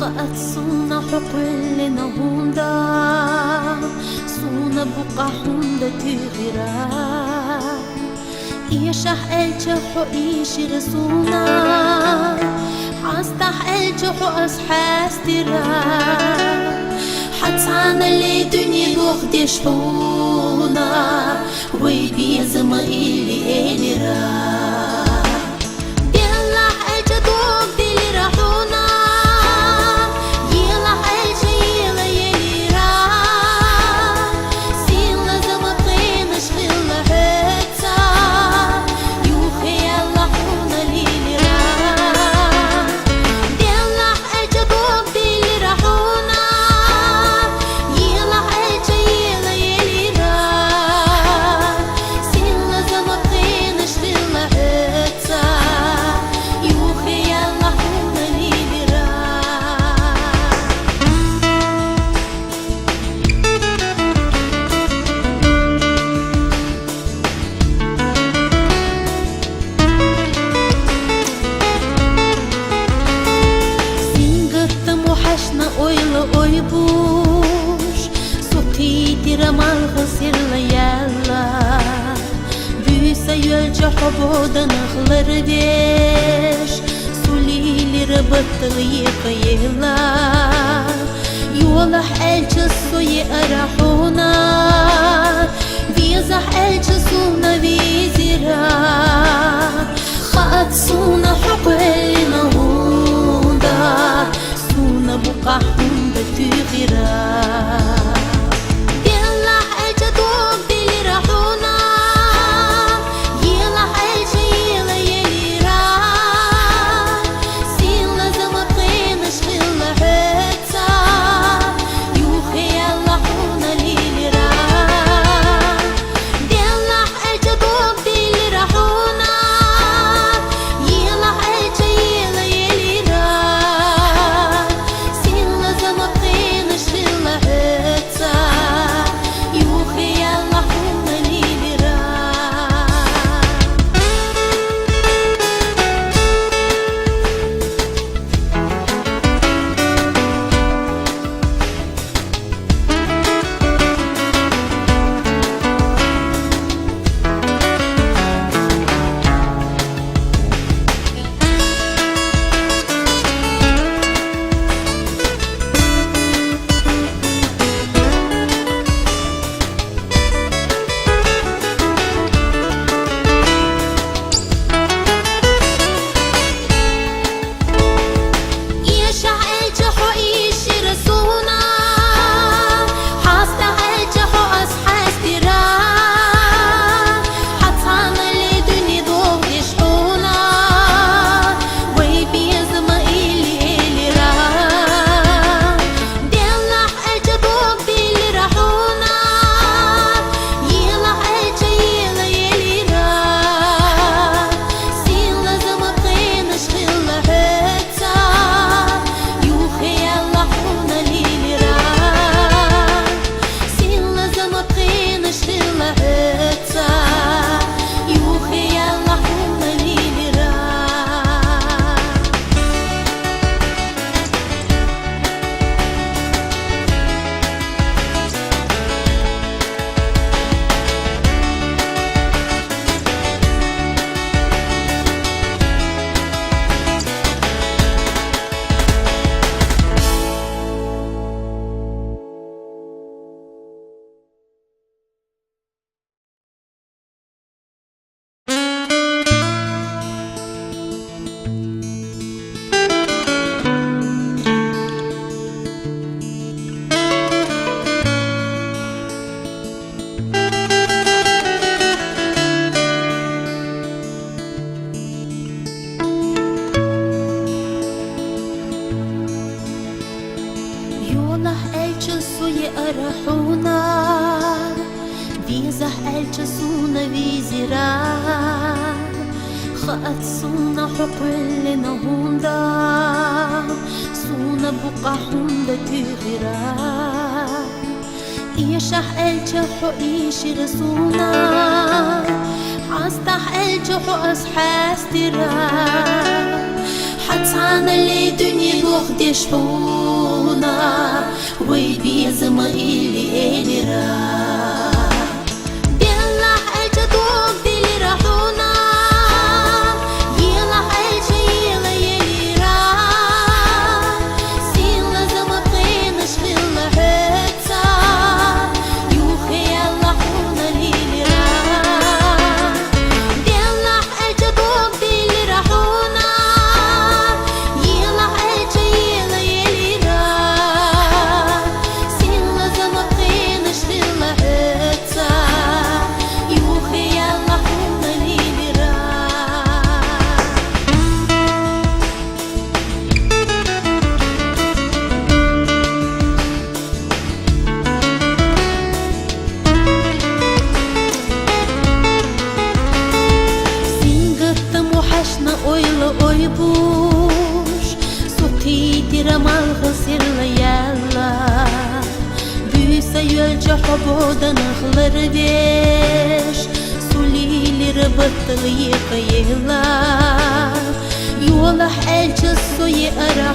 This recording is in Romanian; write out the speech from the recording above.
خأت صونا حقل نهوندا صونا بقى هوندا تغيرا يشح الجحو إيشي رسونا حاستح الجحو أصحاس ترا حتعانا اللي دنيا بوخدي شحونا ويبي زما إلي إلي را Oybuş Sotitira malğısırla yalla Büyüse yölce hobodan ağları deş Sulilir batılı yıkayla Yolah elçi suyu arahuna Vizah elçi suna vizira Xat suna huqelina hunda Suna buqa hunda tüğira arahuna Vizah elçi suna vizira Xat suna huqlina hunda Suna buqa hunda tüğira Yashah elçi hu ishi rasuna Astah elçi hu ashas tira حتانا لي دنيا قديش حونا ويبيزم إلي إلي را بيلا حاجة دوق ديلي راحونا يلا حاجة يلا يلي را سيلا زمقين شغل حتا يوخي يلا حونا ليلي را بيلا حاجة دوق ديلي راحونا يلا حاجة يلا يلي را سيلا زمقين شغل حتا يوخي يلا حونا ليلي را سينغتم وحشنا oyla oybuş Sokiti ramal khasir layala Büyüse yölce habodan ahları deş Sulilir batılı yıkayıla Yola elçe soyu ara